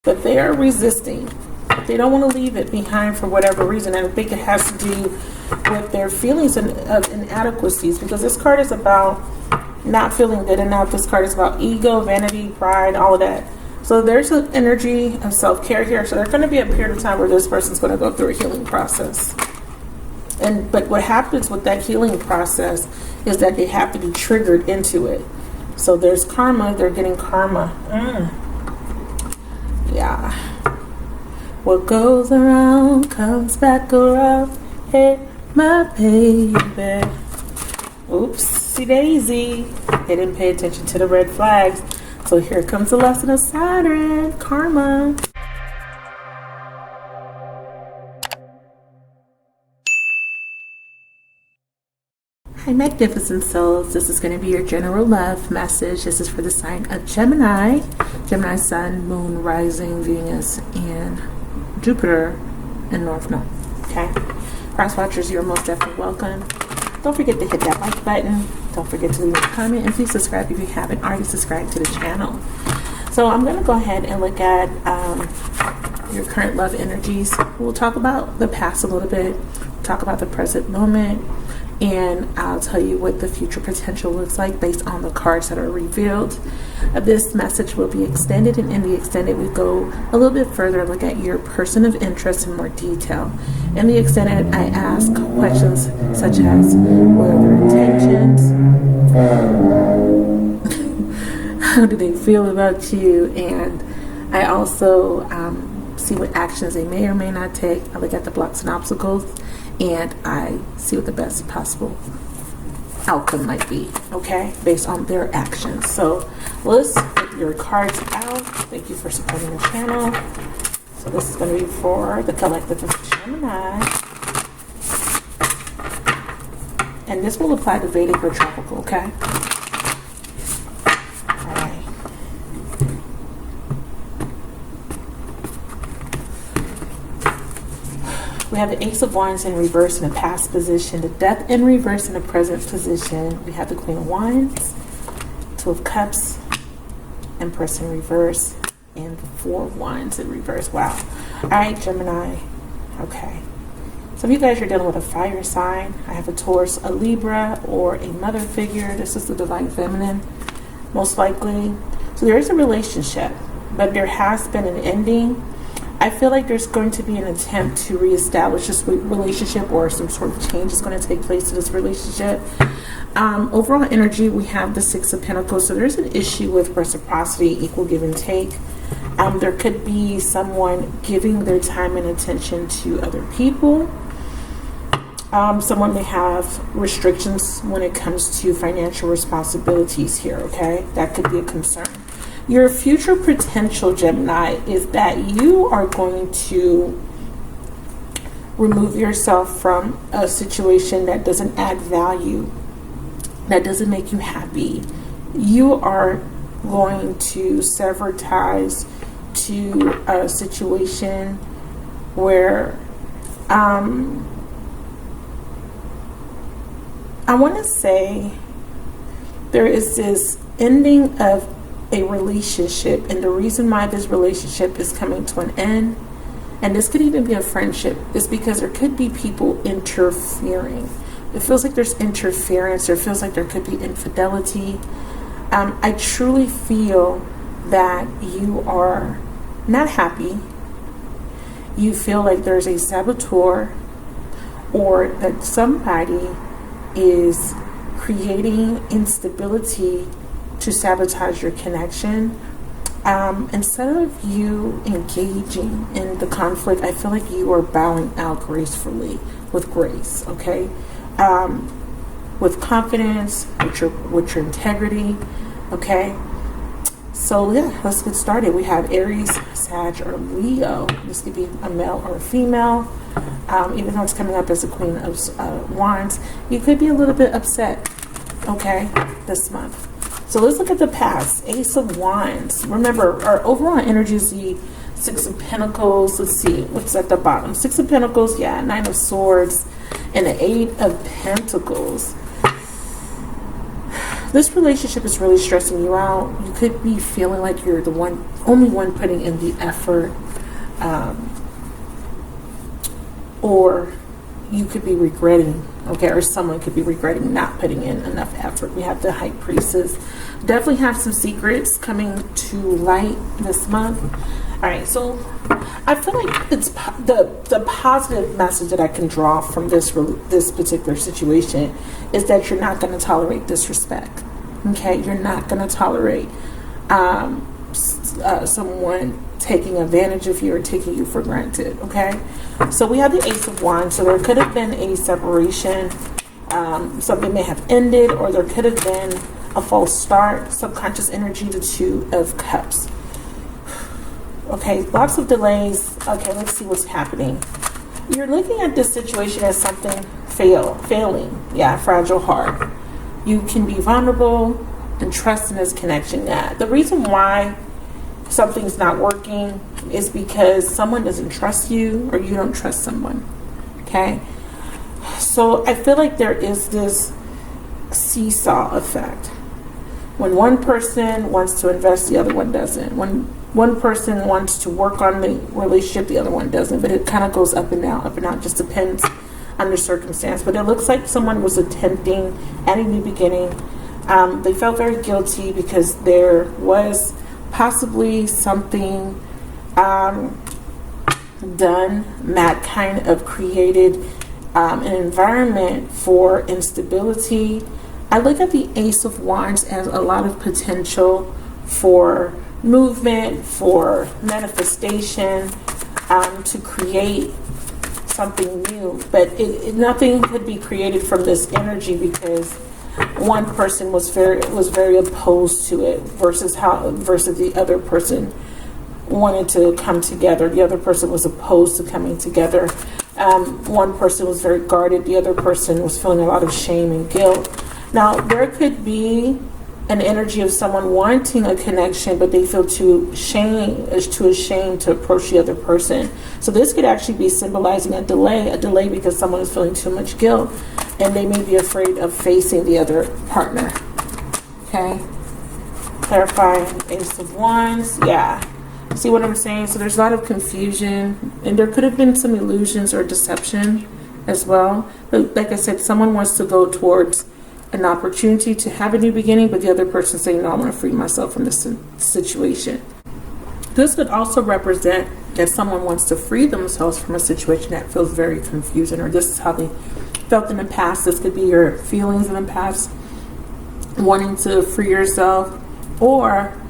but they are resisting. They don't want to leave it behind for whatever reason. And I think it has to do with their feelings of inadequacies, because this card is about not feeling good enough. This card is about ego, vanity, pride, all of that. So there's an energy of self-care here. So there's going to be a period of time where this person's going to go through a healing process. But what happens with that healing process is that they have to be triggered into it. So there's karma. They're getting karma. Yeah. What goes around comes back around. Hey, my baby. Oopsie daisy. They didn't pay attention to the red flags. So here comes the lesson of Saturn. Karma. Hi, magnificent souls. This is going to be your general love message. This is for the sign of Gemini. Gemini sun, moon, rising, Venus, and Jupiter and North Node. Okay? Cross watchers, you're most definitely welcome. Don't forget to hit that like button. Don't forget to leave a comment. And please subscribe if you haven't already subscribed to the channel. So I'm going to go ahead and look at your current love energies. We'll talk about the past a little bit. We'll talk about the present moment. And I'll tell you what the future potential looks like based on the cards that are revealed. This message will be extended, and in the extended we go a little bit further and look at your person of interest in more detail. In the extended, I ask questions such as what are their intentions, how do they feel about you, and I also see what actions they may or may not take. I look at the blocks and obstacles, and I see what the best possible outcome might be, okay, based on their actions. So let's get your cards out. Thank you for supporting the channel. So this is going to be for the collective of Gemini. And this will apply to Vedic or tropical, okay? We have the Ace of Wands in reverse in the past position, the Death in reverse in the present position. We have the Queen of Wands, Two of Cups, Empress in reverse, and the Four of Wands in reverse. Wow. All right, Gemini. Okay. So if you guys are dealing with a fire sign, I have a Taurus, a Libra, or a mother figure. This is the Divine Feminine, most likely. So there is a relationship, but there has been an ending. I feel like there's going to be an attempt to reestablish this relationship, or some sort of change is going to take place to this relationship. Overall energy, we have the Six of Pentacles. So there's an issue with reciprocity, equal give and take. There could be someone giving their time and attention to other people. Someone may have restrictions when it comes to financial responsibilities here, okay? That could be a concern. Your future potential, Gemini, is that you are going to remove yourself from a situation that doesn't add value, that doesn't make you happy. You are going to sever ties to a situation where I want to say there is this ending of a relationship, and the reason why this relationship is coming to an end, and this could even be a friendship, is because there could be people interfering. It feels like there's interference. There feels like there could be infidelity. I truly feel that you are not happy. You feel like there's a saboteur, or that somebody is creating instability to sabotage your connection. Instead of you engaging in the conflict, I feel like you are bowing out gracefully, with grace, okay? With confidence, with your integrity, okay? So yeah, let's get started. We have Aries, Sag, or Leo. This could be a male or a female. Even though it's coming up as the Queen of Wands, you could be a little bit upset, okay, this month. So let's look at the past. Ace of Wands. Remember, our overall energy is the Six of Pentacles. Let's see, what's at the bottom? Six of Pentacles, yeah, Nine of Swords, and the Eight of Pentacles. This relationship is really stressing you out. You could be feeling like you're the only one putting in the effort, or you could be regretting, okay, or someone could be regretting not putting in enough effort. We have the High Priestess. Definitely have some secrets coming to light this month. All right, so I feel like it's the positive message that I can draw from this particular situation is that you're not going to tolerate disrespect. Okay, you're not going to tolerate someone taking advantage of you or taking you for granted. Okay, so we have the Ace of Wands. So there could have been a separation. Something may have ended, or there could have been a false start. Subconscious energy, the Two of Cups. Okay, lots of delays. Okay, let's see what's happening. You're looking at this situation as something failing. Yeah, fragile heart. You can be vulnerable and trust in this connection. Yeah, the reason why something's not working is because someone doesn't trust you or you don't trust someone. Okay, so I feel like there is this seesaw effect. When one person wants to invest, the other one doesn't. When one person wants to work on the relationship, the other one doesn't. But it kind of goes up and down, up and down. It just depends on the circumstance. But it looks like someone was attempting at a new beginning. They felt very guilty because there was possibly something done that kind of created an environment for instability. I look at the Ace of Wands as a lot of potential for movement, for manifestation, to create something new. But nothing could be created from this energy because one person was very opposed to it versus the other person wanted to come together. The other person was opposed to coming together. One person was very guarded. The other person was feeling a lot of shame and guilt. Now, there could be an energy of someone wanting a connection, but they feel too ashamed to approach the other person. So this could actually be symbolizing a delay because someone is feeling too much guilt and they may be afraid of facing the other partner. Okay. Clarifying Ace of Wands. Yeah. See what I'm saying? So there's a lot of confusion, and there could have been some illusions or deception as well. But like I said, someone wants to go towards an opportunity to have a new beginning, but the other person saying, no, I want to free myself from this situation. This could also represent that someone wants to free themselves from a situation that feels very confusing, or this is how they felt in the past. This could be your feelings in the past, wanting to free yourself. Or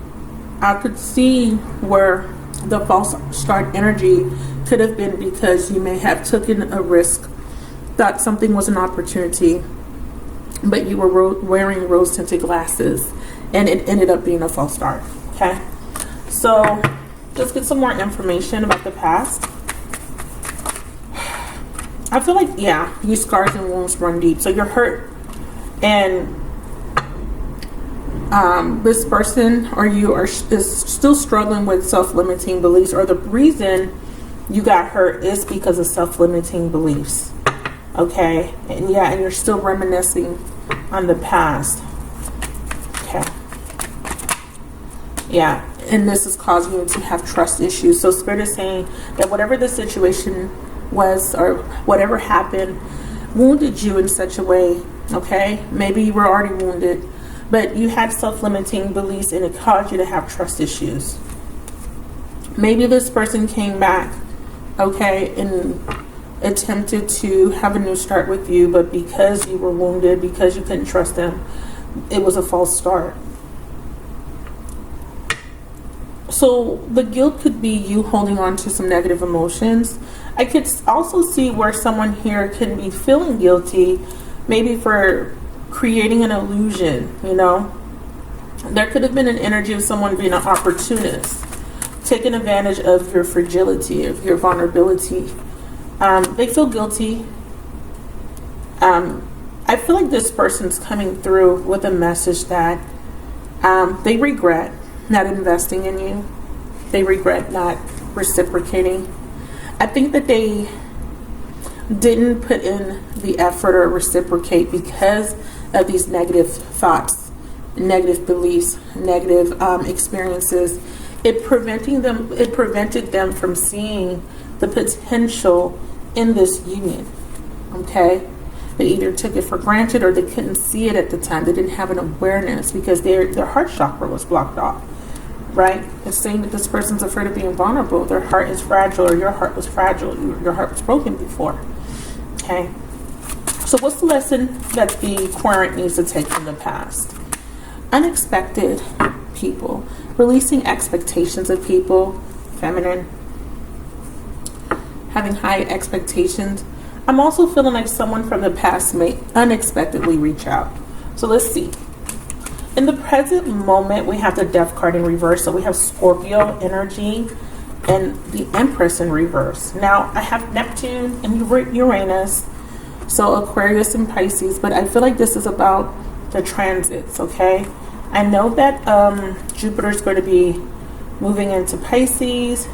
I could see where the false start energy could have been because you may have taken a risk, thought something was an opportunity, but you were wearing rose-tinted glasses, and it ended up being a false start. Okay, so let's get some more information about the past. I feel like, yeah, your scars and wounds run deep. So you're hurt, and this person or you is still struggling with self-limiting beliefs, or the reason you got hurt is because of self-limiting beliefs. Okay, and yeah, and you're still reminiscing on the past. Okay, yeah, and this is causing you to have trust issues. So Spirit is saying that whatever the situation was or whatever happened wounded you in such a way. Okay, maybe you were already wounded, but you had self-limiting beliefs and it caused you to have trust issues. Maybe this person came back, okay, and attempted to have a new start with you, but because you were wounded, because you couldn't trust them, it was a false start. So the guilt could be you holding on to some negative emotions. I could also see where someone here can be feeling guilty, maybe for creating an illusion, you know. There could have been an energy of someone being an opportunist, taking advantage of your fragility, of your vulnerability. They feel guilty. I feel like this person's coming through with a message that they regret not investing in you. They regret not reciprocating. I think that they didn't put in the effort or reciprocate because of these negative thoughts negative beliefs, negative experiences. It prevented them from seeing the potential in this union. Okay, they either took it for granted or they couldn't see it at the time. They didn't have an awareness because their heart chakra was blocked off. Right? It's saying that this person's afraid of being vulnerable. Their heart is fragile, or your heart was fragile. Your heart was broken before. Okay. So what's the lesson that the Aquarian needs to take from the past? Unexpected people. Releasing expectations of people. Feminine. Having high expectations. I'm also feeling like someone from the past may unexpectedly reach out. So let's see. In the present moment, we have the Death card in reverse. So we have Scorpio energy and the Empress in reverse. Now, I have Neptune and Uranus, so Aquarius and Pisces, but I feel like this is about the transits, okay? I know that Jupiter is going to be moving into Pisces.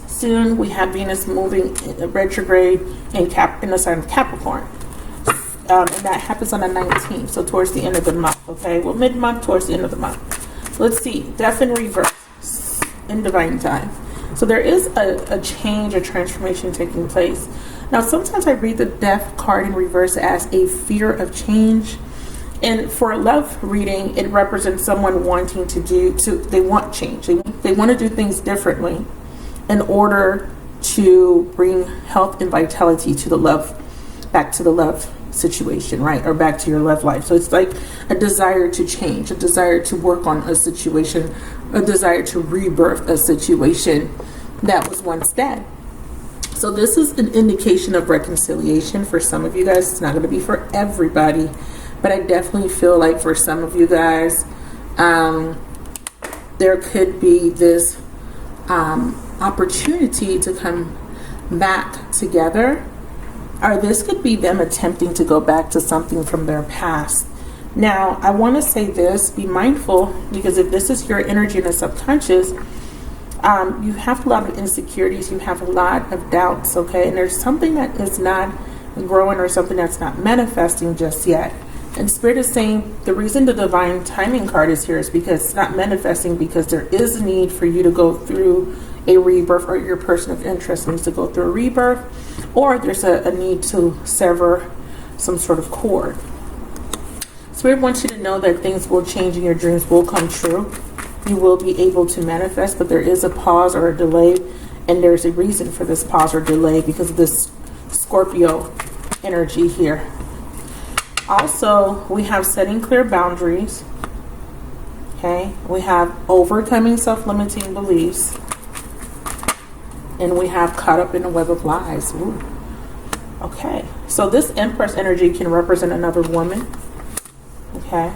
Soon we have Venus moving retrograde in the sign of Capricorn. And that happens on the 19th, so towards the end of the month, okay? Well, mid-month, towards the end of the month. Let's see, Death in reverse in divine time. So there is a change, a transformation taking place. Now, sometimes I read the Death card in reverse as a fear of change. And for a love reading, it represents someone wanting they want change. They want to do things differently in order to bring health and vitality to the love, back to the love situation, right? Or back to your love life. So it's like a desire to change, a desire to work on a situation, a desire to rebirth a situation that was once dead. So this is an indication of reconciliation for some of you guys. It's not going to be for everybody, but I definitely feel like for some of you guys, there could be this opportunity to come back together. Or this could be them attempting to go back to something from their past. Now, I want to say this, be mindful, because if this is your energy in the subconscious, you have a lot of insecurities, you have a lot of doubts, okay? And there's something that is not growing or something that's not manifesting just yet. And Spirit is saying the reason the divine timing card is here is because it's not manifesting, because there is a need for you to go through a rebirth, or your person of interest needs to go through a rebirth, or there's a need to sever some sort of cord. Spirit wants you to know that things will change and your dreams will come true. You will be able to manifest, but there is a pause or a delay, and there's a reason for this pause or delay because of this Scorpio energy here. Also, we have setting clear boundaries. Okay, we have overcoming self-limiting beliefs. And we have caught up in a web of lies. Ooh. Okay, so this Empress energy can represent another woman. Okay.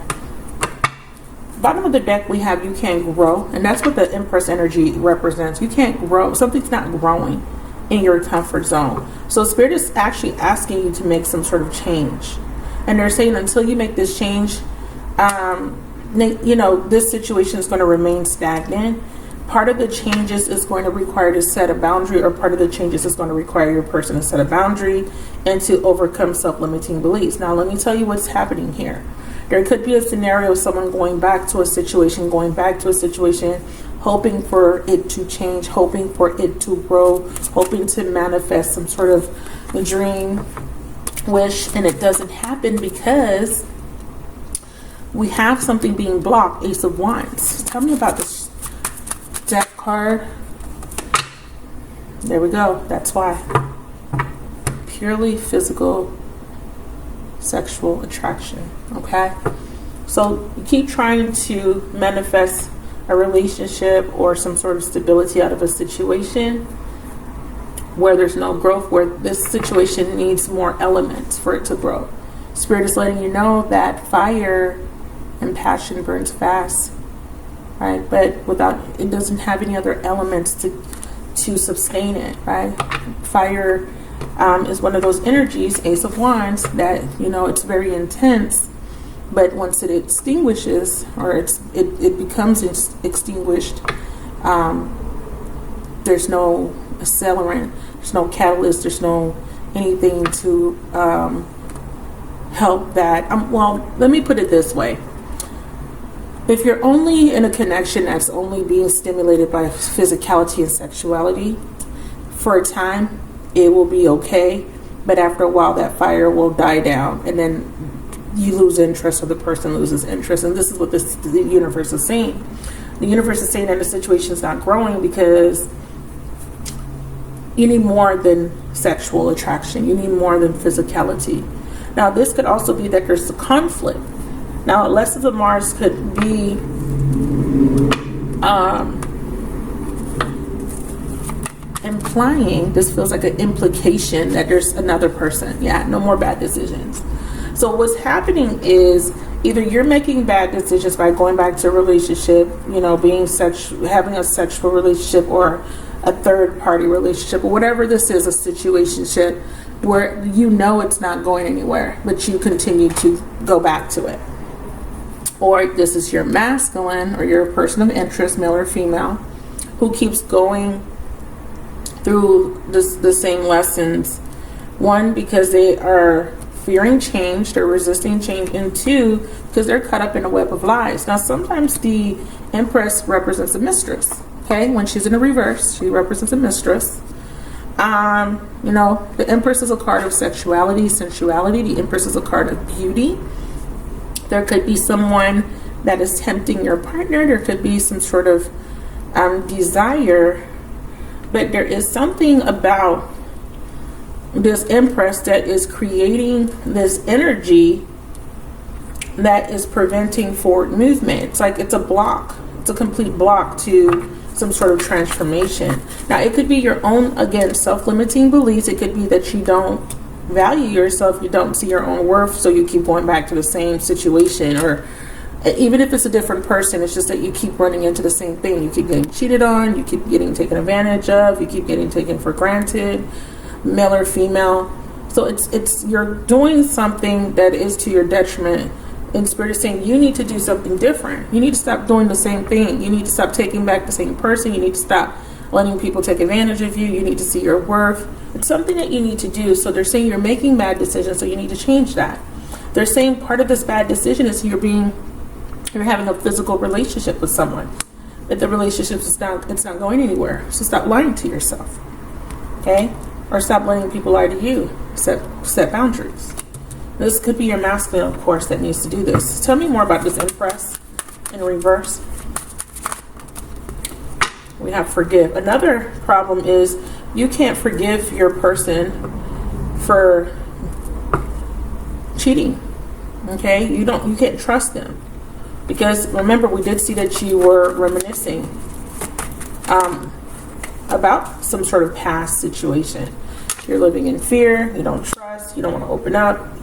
Bottom of the deck, we have you can't grow. And that's what the Empress energy represents. You can't grow. Something's not growing in your comfort zone. So Spirit is actually asking you to make some sort of change. And they're saying until you make this change, this situation is going to remain stagnant. Part of the changes is going to require to set a boundary, or part of the changes is going to require your person to set a boundary and to overcome self-limiting beliefs. Now, let me tell you what's happening here. There could be a scenario of someone going back to a situation, hoping for it to change, hoping for it to grow, hoping to manifest some sort of dream, wish, and it doesn't happen because we have something being blocked. Ace of Wands. Tell me about this Death card. There we go. That's why. Purely physical, sexual attraction. Okay? So you keep trying to manifest a relationship or some sort of stability out of a situation where there's no growth, where this situation needs more elements for it to grow. Spirit is letting you know that fire and passion burns fast. Right, but it doesn't have any other elements to sustain it, right? Fire is one of those energies, Ace of Wands, that it's very intense, but once it extinguishes, or it becomes extinguished, there's no accelerant, there's no catalyst, there's no anything to help that. Well, let me put it this way. If you're only in a connection that's only being stimulated by physicality and sexuality, for a time, it will be okay. But after a while, that fire will die down, and then you lose interest, or the person loses interest. And this is what the universe is saying. The universe is saying that the situation is not growing because you need more than sexual attraction. You need more than physicality. Now, this could also be that there's a conflict. Now, less of the Mars could be implying, this feels like an implication that there's another person. Yeah, no more bad decisions. So what's happening is either you're making bad decisions by going back to a relationship, having a sexual relationship, or a third party relationship, or whatever this is, a situationship where it's not going anywhere, but you continue to go back to it. Or this is your masculine, or your person of interest, male or female, who keeps going through the same lessons. One, because they are fearing change, they're resisting change, and two, because they're caught up in a web of lies. Now, sometimes the Empress represents a mistress. Okay, when she's in a reverse, she represents a mistress. The Empress is a card of sexuality, sensuality. The Empress is a card of beauty. There could be someone that is tempting your partner. There could be some sort of desire. But there is something about this Empress that is creating this energy that is preventing forward movement. It's like it's a block. It's a complete block to some sort of transformation. Now, it could be your own, again, self-limiting beliefs. It could be that you don't value yourself, you don't see your own worth, so you keep going back to the same situation. Or even if it's a different person, it's just that you keep running into the same thing. You keep getting cheated on, you keep getting taken advantage of, you keep getting taken for granted, male or female. So it's you're doing something that is to your detriment. And Spirit is saying you need to do something different. You need to stop doing the same thing. You need to stop taking back the same person. You need to stop letting people take advantage of you. You need to see your worth. It's something that you need to do. So they're saying you're making bad decisions, so you need to change that. They're saying part of this bad decision is you're having a physical relationship with someone, that the relationship it's not going anywhere. So stop lying to yourself, okay? Or stop letting people lie to you. Set boundaries. This could be your masculine, of course, that needs to do this. Tell me more about this Empress in reverse. We have forgive. Another problem is you can't forgive your person for cheating. Okay? You can't trust them. Because remember, we did see that you were reminiscing about some sort of past situation. You're living in fear, you don't trust, you don't want to open up.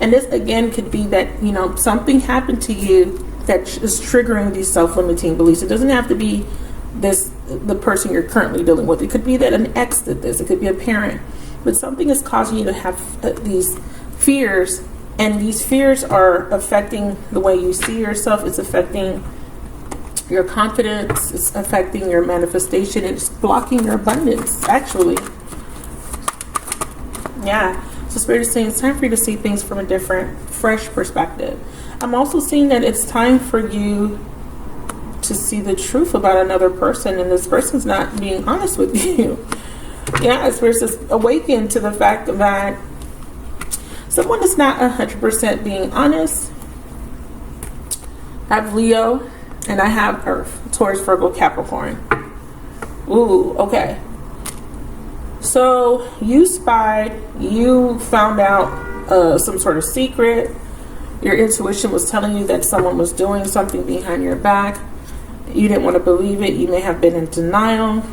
And this again could be that, something happened to you that is triggering these self-limiting beliefs. It doesn't have to be the person you're currently dealing with. It could be that an ex did this. It could be a parent. But something is causing you to have these fears, and these fears are affecting the way you see yourself. It's affecting your confidence. It's affecting your manifestation. It's blocking your abundance, actually. Yeah. So Spirit is saying it's time for you to see things from a different, fresh perspective. I'm also seeing that it's time for you to see the truth about another person, and this person's not being honest with you. Yeah, Spirit says awaken to the fact that someone is not 100% being honest. I have Leo, and I have Earth, Taurus, Virgo, Capricorn. Ooh, okay. So you spied, you found out some sort of secret. Your intuition was telling you that someone was doing something behind your back. You didn't want to believe it. You may have been in denial.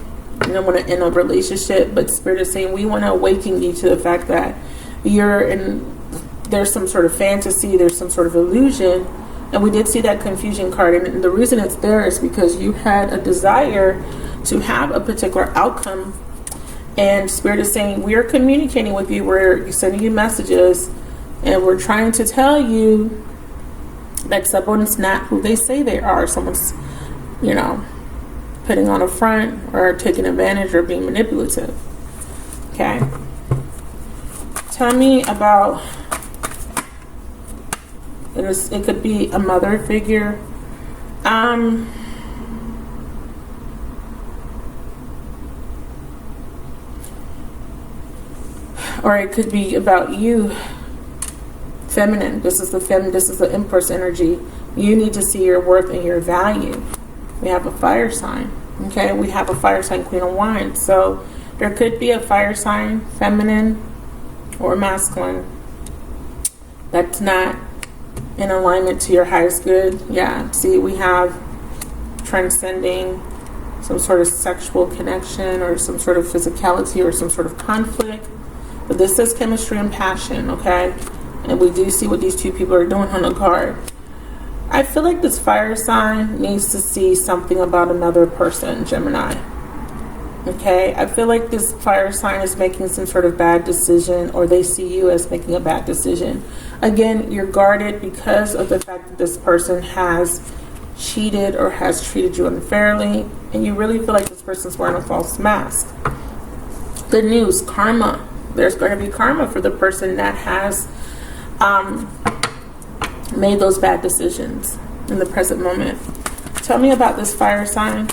You don't want to end a relationship, but Spirit is saying we want to awaken you to the fact that there's some sort of fantasy, there's some sort of illusion. And we did see that confusion card, and the reason it's there is because you had a desire to have a particular outcome. And Spirit is saying, we are communicating with you. We're sending you messages. And we're trying to tell you that someone's not who they say they are. Someone's, putting on a front or taking advantage or being manipulative. Okay. Tell me about It could be a mother figure. Or it could be about you, feminine. This is the Empress energy. You need to see your worth and your value. We have a fire sign. Okay, we have a fire sign, Queen of Wands. So there could be a fire sign, feminine or masculine, that's not in alignment to your highest good. Yeah, see, we have transcending some sort of sexual connection or some sort of physicality or some sort of conflict. But this is chemistry and passion, okay? And we do see what these two people are doing on the card. I feel like this fire sign needs to see something about another person, Gemini. Okay? I feel like this fire sign is making some sort of bad decision, or they see you as making a bad decision. Again, you're guarded because of the fact that this person has cheated or has treated you unfairly, and you really feel like this person's wearing a false mask. Good news, karma. There's going to be karma for the person that has made those bad decisions in the present moment. Tell me about this fire sign.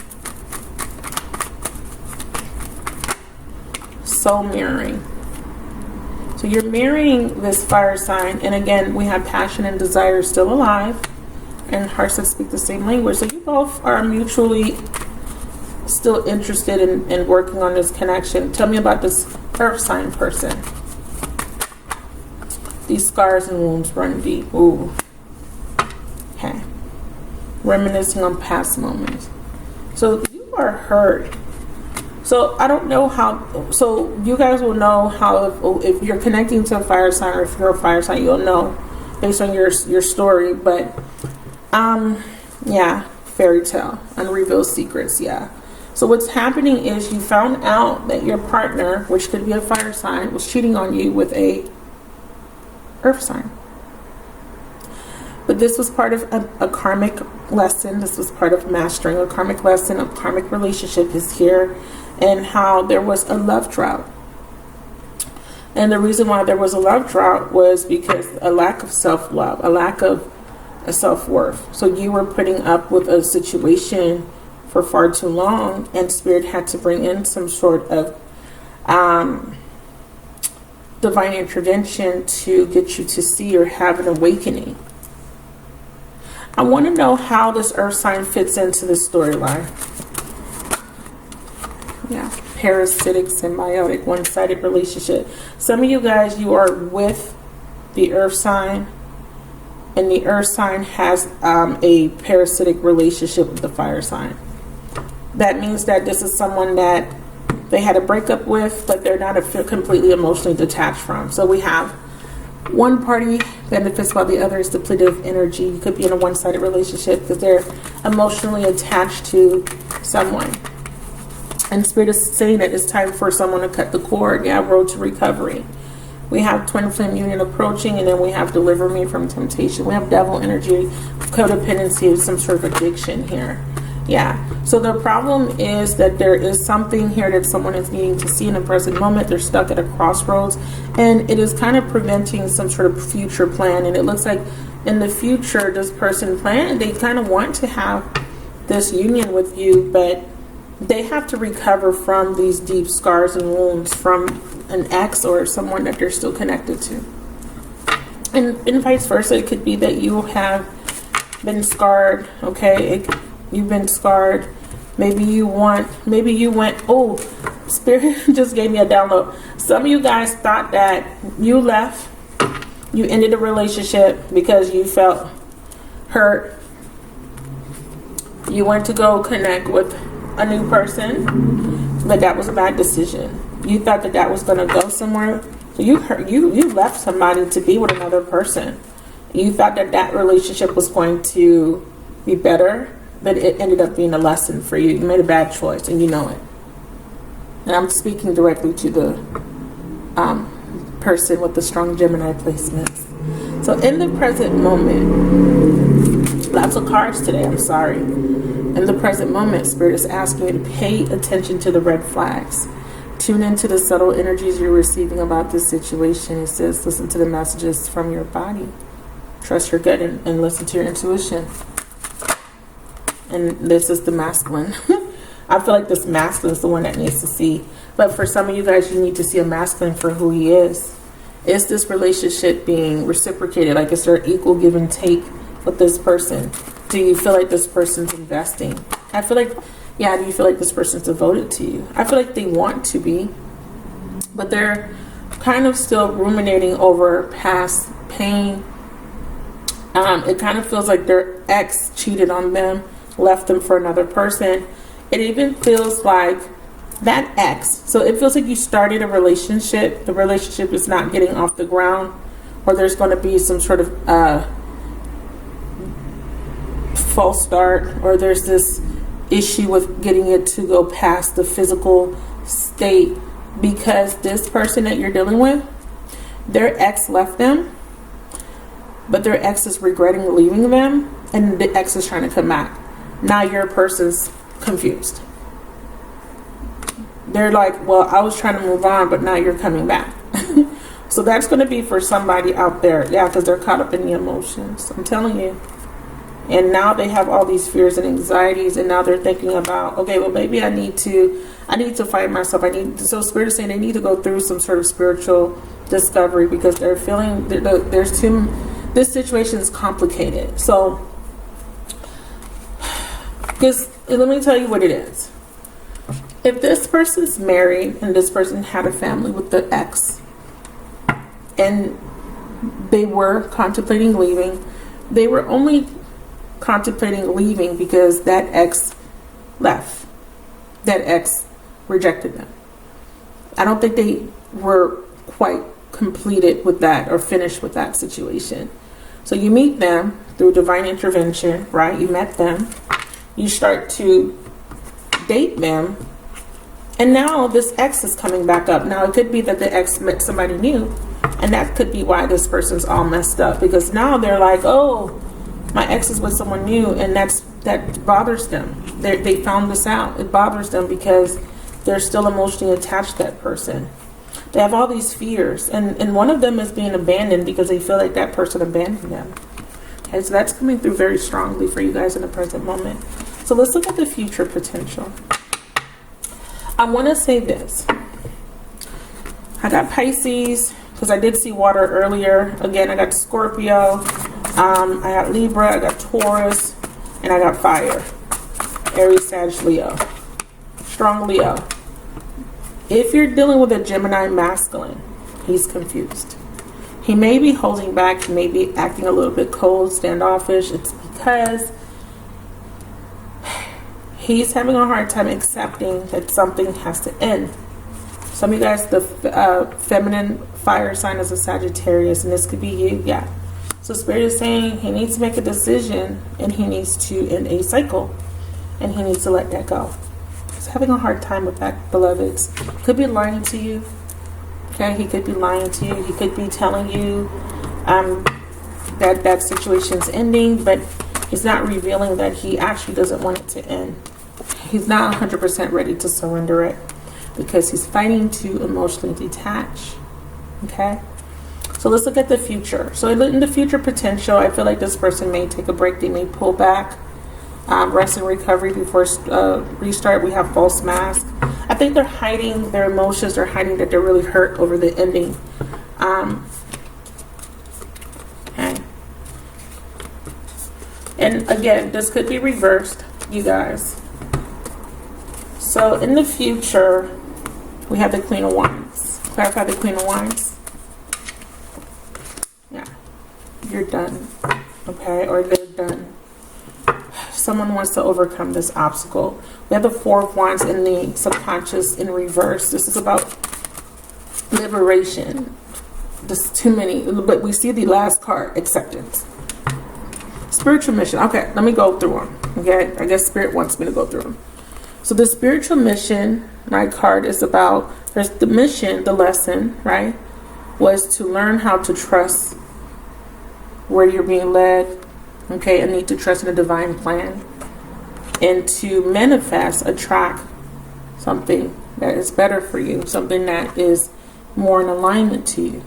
Soul mirroring. So you're mirroring this fire sign, and again, we have passion and desire still alive, and hearts that speak the same language. So you both are mutually still interested in working on this connection. Tell me about this earth sign person. These scars and wounds run deep. Ooh. Okay. Reminiscing on past moments. So you are hurt. So I don't know how, so you guys will know how, if you're connecting to a fire sign, or if you're a fire sign, you'll know based on your story. But yeah, fairy tale, unrevealed secrets. Yeah. So what's happening is you found out that your partner, which could be a fire sign, was cheating on you with a earth sign. But this was part of a karmic lesson. This was part of mastering a karmic lesson. A karmic relationship is here, and how there was a love drought. And the reason why there was a love drought was because a lack of self-love, a lack of self-worth. So you were putting up with a situation for far too long, and Spirit had to bring in some sort of divine intervention to get you to see or have an awakening. I want to know how this earth sign fits into the storyline. Yeah, parasitic, symbiotic, one-sided relationship. Some of you guys, you are with the earth sign, and the earth sign has a parasitic relationship with the fire sign. That means that this is someone that they had a breakup with, but they're not completely emotionally detached from. So we have one party benefits while the other is depleted of energy. You could be in a one-sided relationship because they're emotionally attached to someone. And Spirit is saying that it's time for someone to cut the cord. Yeah, road to recovery. We have twin flame union approaching, and then we have deliver me from temptation. We have devil energy, codependency, some sort of addiction here. Yeah, so the problem is that there is something here that someone is needing to see in the present moment. They're stuck at a crossroads, and it is kind of preventing some sort of future plan. And it looks like in the future, this person they kind of want to have this union with you, but they have to recover from these deep scars and wounds from an ex or someone that they're still connected to. And vice versa, it could be that you have been scarred, okay? You've been scarred. Maybe you went, oh, Spirit just gave me a download. Some of you guys thought that you left, you ended a relationship because you felt hurt. You went to go connect with a new person, but that was a bad decision. You thought that was going to go somewhere. So you left somebody to be with another person. You thought that relationship was going to be better, but it ended up being a lesson for you. You made a bad choice, and you know it. And I'm speaking directly to the person with the strong Gemini placements. So in the present moment, lots of cards today, I'm sorry. In the present moment, Spirit is asking you to pay attention to the red flags. Tune into the subtle energies you're receiving about this situation. It says, listen to the messages from your body. Trust your gut and listen to your intuition. And this is the masculine. I feel like this masculine is the one that needs to see. But for some of you guys, you need to see a masculine for who he is. Is this relationship being reciprocated? Like, is there equal give and take with this person? Do you feel like this person's investing? I feel like, yeah, do you feel like this person's devoted to you? I feel like they want to be, but they're kind of still ruminating over past pain. It kind of feels like their ex cheated on them, left them for another person. It even feels like that ex, so it feels like you started a relationship, the relationship is not getting off the ground, or there's going to be some sort of false start, or there's this issue with getting it to go past the physical state, because this person that you're dealing with, their ex left them, but their ex is regretting leaving them, and the ex is trying to come back. Now your person's confused. They're like, well, I was trying to move on, but now you're coming back. So that's going to be for somebody out there. Yeah, because they're caught up in the emotions. I'm telling you. And now they have all these fears and anxieties, and now they're thinking about, okay, well, maybe I need to find myself. So Spirit is saying they need to go through some sort of spiritual discovery, because they're feeling this situation is complicated. So, because let me tell you what it is. If this person's married and this person had a family with the ex, and they were contemplating leaving, they were only contemplating leaving because that ex left. That ex rejected them. I don't think they were quite completed with that or finished with that situation. So you meet them through divine intervention, right? You met them. You start to date them. And now this ex is coming back up. Now it could be that the ex met somebody new, and that could be why this person's all messed up, because now they're like, oh, my ex is with someone new, and that bothers them. They found this out. It bothers them because they're still emotionally attached to that person. They have all these fears, and one of them is being abandoned because they feel like that person abandoned them. Okay, so that's coming through very strongly for you guys in the present moment. So let's look at the future potential. I want to say this. I got Pisces, because I did see water earlier. Again, I got Scorpio. I got Libra. I got Taurus. And I got fire. Aries, Sag, Leo. Strong Leo. If you're dealing with a Gemini masculine, he's confused. He may be holding back. He may be acting a little bit cold, standoffish. It's because he's having a hard time accepting that something has to end. Some of you guys, the feminine fire sign is a Sagittarius, and this could be you. Yeah. So Spirit is saying he needs to make a decision, and he needs to end a cycle, and he needs to let that go. He's having a hard time with that, beloveds. Could be lying to you. Okay, he could be lying to you. He could be telling you that situation's ending, but he's not revealing that he actually doesn't want it to end. He's not 100% ready to surrender it because he's fighting to emotionally detach. Okay? So let's look at the future. So in the future potential, I feel like this person may take a break. They may pull back, rest and recovery before restart. We have false mask. I think they're hiding their emotions. They're hiding that they're really hurt over the ending. Okay. And again, this could be reversed, you guys. So in the future, we have the Queen of Wands. Clarify the Queen of Wands. Yeah. You're done. Okay? Or they're done. Someone wants to overcome this obstacle. We have the Four of Wands in the subconscious in reverse. This is about liberation. There's too many. But we see the last card, acceptance. Spiritual mission. Okay, let me go through them. Okay? I guess Spirit wants me to go through them. So the spiritual mission, my card is about, there's the mission, the lesson, right, was to learn how to trust where you're being led, okay, and need to trust in a divine plan, and to manifest, attract something that is better for you, something that is more in alignment to you.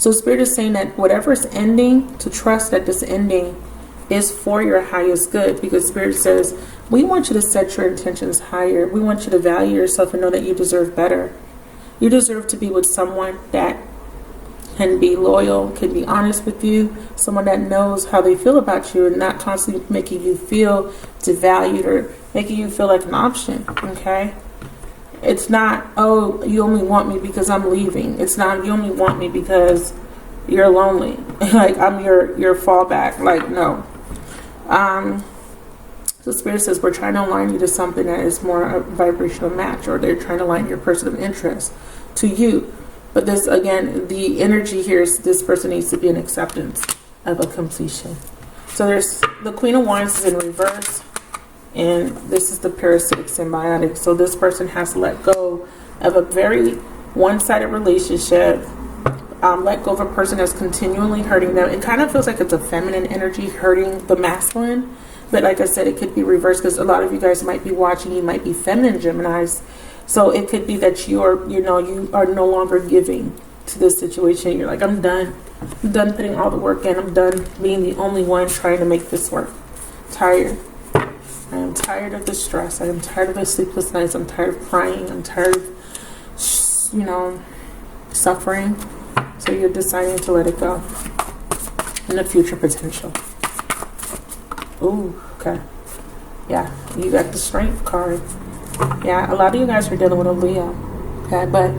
So Spirit is saying that whatever is ending, to trust that this ending is for your highest good, because Spirit says, we want you to set your intentions higher. We want you to value yourself and know that you deserve better. You deserve to be with someone that can be loyal, can be honest with you, someone that knows how they feel about you and not constantly making you feel devalued or making you feel like an option, okay? It's not, oh, you only want me because I'm leaving. It's not, you only want me because you're lonely. Like, I'm your fallback. Like, no. So Spirit says we're trying to align you to something that is more a vibrational match, or they're trying to align your person of interest to you. But this, again, the energy here is this person needs to be an acceptance of a completion. So there's the Queen of Wands is in reverse, and this is the parasitic symbiotic. So this person has to let go of a very one-sided relationship, let go of a person that's continually hurting them. It kind of feels like it's a feminine energy hurting the masculine. But like I said, it could be reversed, because a lot of you guys might be watching, you might be feminine Geminis. So it could be that you are no longer giving to this situation. You're like, I'm done. I'm done putting all the work in. I'm done being the only one trying to make this work. Tired. I am tired of the stress. I am tired of the sleepless nights. I'm tired of crying. I'm tired of, suffering. So you're deciding to let it go. And the future potential. Ooh, okay. Yeah, you got the Strength card. Yeah, a lot of you guys are dealing with a Leo. Okay, but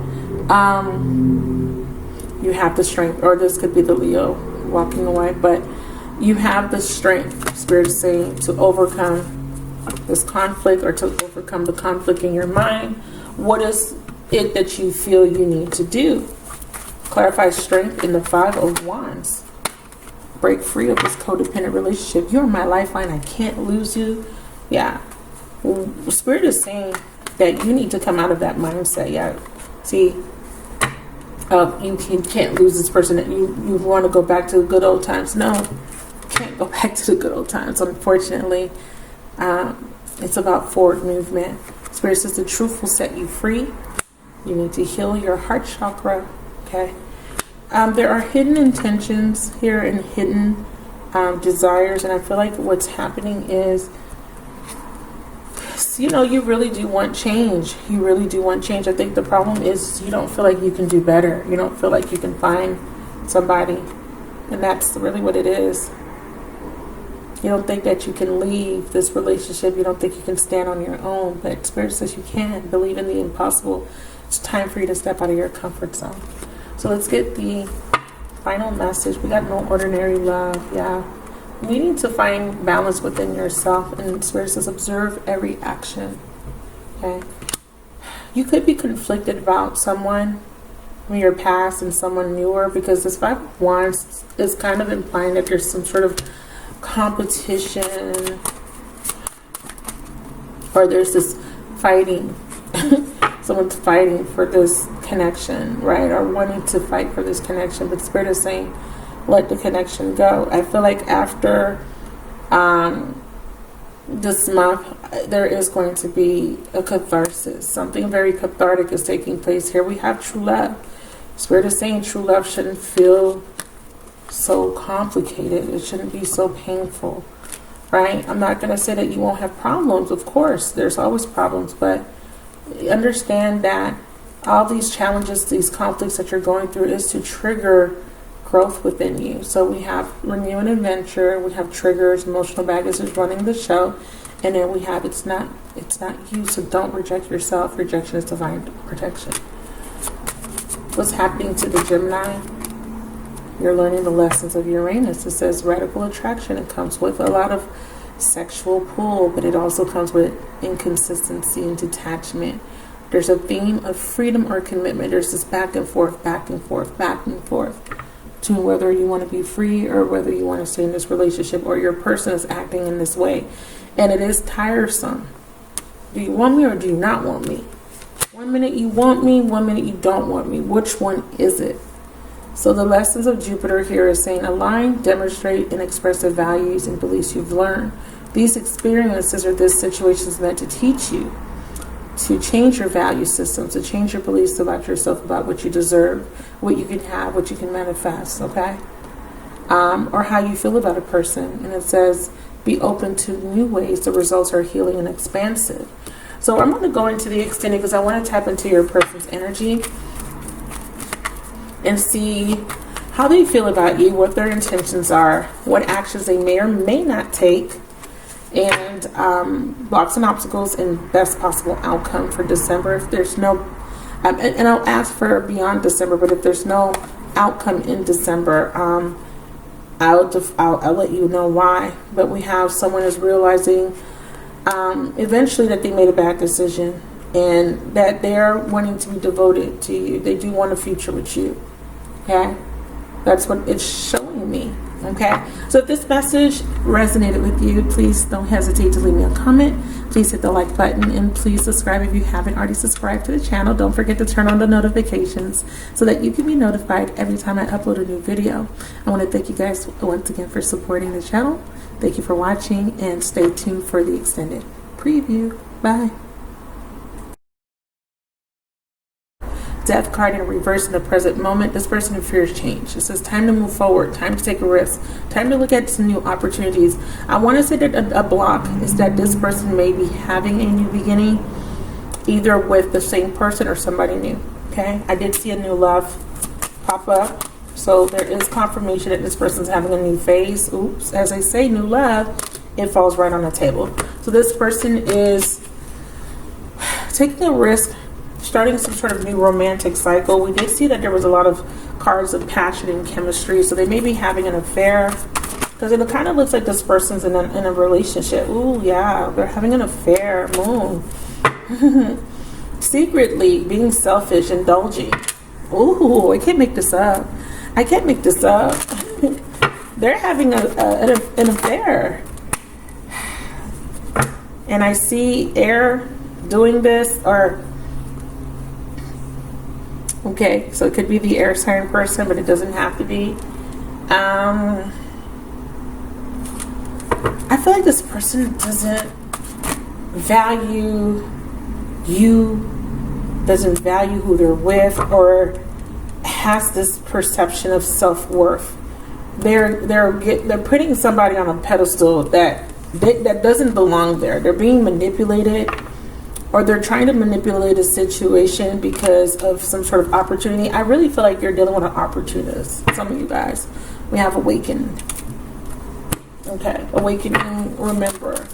you have the Strength, or this could be the Leo walking away, but you have the Strength, Spirit is saying, to overcome this conflict, or to overcome the conflict in your mind. What is it that you feel you need to do? Clarify strength in the Five of Wands. Break free of this codependent relationship. You're my lifeline. I can't lose you. Yeah. Spirit is saying that you need to come out of that mindset. Yeah. See, you can't lose this person. That you want to go back to the good old times. No, you can't go back to the good old times. Unfortunately, it's about forward movement. Spirit says the truth will set you free. You need to heal your heart chakra. Okay. There are hidden intentions here and hidden desires, and I feel like what's happening is, you really do want change. You really do want change. I think the problem is you don't feel like you can do better. You don't feel like you can find somebody, and that's really what it is. You don't think that you can leave this relationship. You don't think you can stand on your own, but Spirit says you can. Believe in the impossible. It's time for you to step out of your comfort zone. So let's get the final message. We got no ordinary love. Yeah. You need to find balance within yourself. And Spirit says observe every action. Okay. You could be conflicted about someone from your past and someone newer, because this Five of Wands is kind of implying that there's some sort of competition, or there's this fighting. Someone's fighting for this connection, right? Or wanting to fight for this connection. But Spirit is saying, let the connection go. I feel like after this month, there is going to be a catharsis. Something very cathartic is taking place here. We have true love. Spirit is saying true love shouldn't feel so complicated. It shouldn't be so painful, right? I'm not going to say that you won't have problems. Of course, there's always problems, but understand that all these challenges, these conflicts that you're going through, is to trigger growth within you. So we have renew and adventure, we have triggers, emotional baggage is running the show, and then we have it's not you. So don't reject yourself. Rejection is divine protection. What's happening to the Gemini? You're learning the lessons of Uranus. It says radical attraction. It comes with a lot of sexual pull, but it also comes with inconsistency and detachment. There's a theme of freedom or commitment. There's this back and forth, back and forth, back and forth, to whether you want to be free or whether you want to stay in this relationship, or your person is acting in this way. And it is tiresome. Do you want me or do you not want me? 1 minute you want me, 1 minute you don't want me. Which one is it? So the lessons of Jupiter here is saying align, demonstrate, and express the values and beliefs you've learned. These experiences or this situation is meant to teach you. to change your value systems, to change your beliefs about yourself, about what you deserve, what you can have, what you can manifest, okay? Or how you feel about a person. And it says, be open to new ways. The results are healing and expansive. So I'm going to go into the extended because I want to tap into your person's energy and see how they feel about you, what their intentions are, what actions they may or may not take, and blocks and obstacles and best possible outcome for December. If there's no, and I'll ask for beyond December, but if there's no outcome in December, I'll let you know why. But we have someone is realizing eventually that they made a bad decision and that they're wanting to be devoted to you. They do want a future with you. Okay? That's what it's showing me. Okay? So if this message resonated with you, please don't hesitate to leave me a comment. Please hit the like button and please subscribe if you haven't already subscribed to the channel. Don't forget to turn on the notifications so that you can be notified every time I upload a new video. I want to thank you guys once again for supporting the channel. Thank you for watching and stay tuned for the extended preview. Bye. Death card in reverse in the present moment. This person fears change. It says time to move forward, time to take a risk, time to look at some new opportunities. I want to say that a block is that this person may be having a new beginning, either with the same person or somebody new. Okay, I did see a new love pop up, so there is confirmation that this person's having a new phase. Oops, as I say, new love, it falls right on the table. So this person is taking a risk, starting some sort of new romantic cycle. We did see that there was a lot of cards of passion and chemistry, so they may be having an affair because it kind of looks like this person's in a relationship. Ooh, yeah, they're having an affair. Moon. Secretly being selfish, indulging. Ooh, I can't make this up. I can't make this up. They're having an affair. And I see air doing this, or okay, so it could be the air sign person, but it doesn't have to be. I feel like this person doesn't value you, doesn't value who they're with, or has this perception of self-worth. They're putting somebody on a pedestal that doesn't belong there. They're being manipulated, or they're trying to manipulate a situation because of some sort of opportunity. I really feel like you're dealing with an opportunist. Some of you guys. We have awakened. Okay, awakening, remember.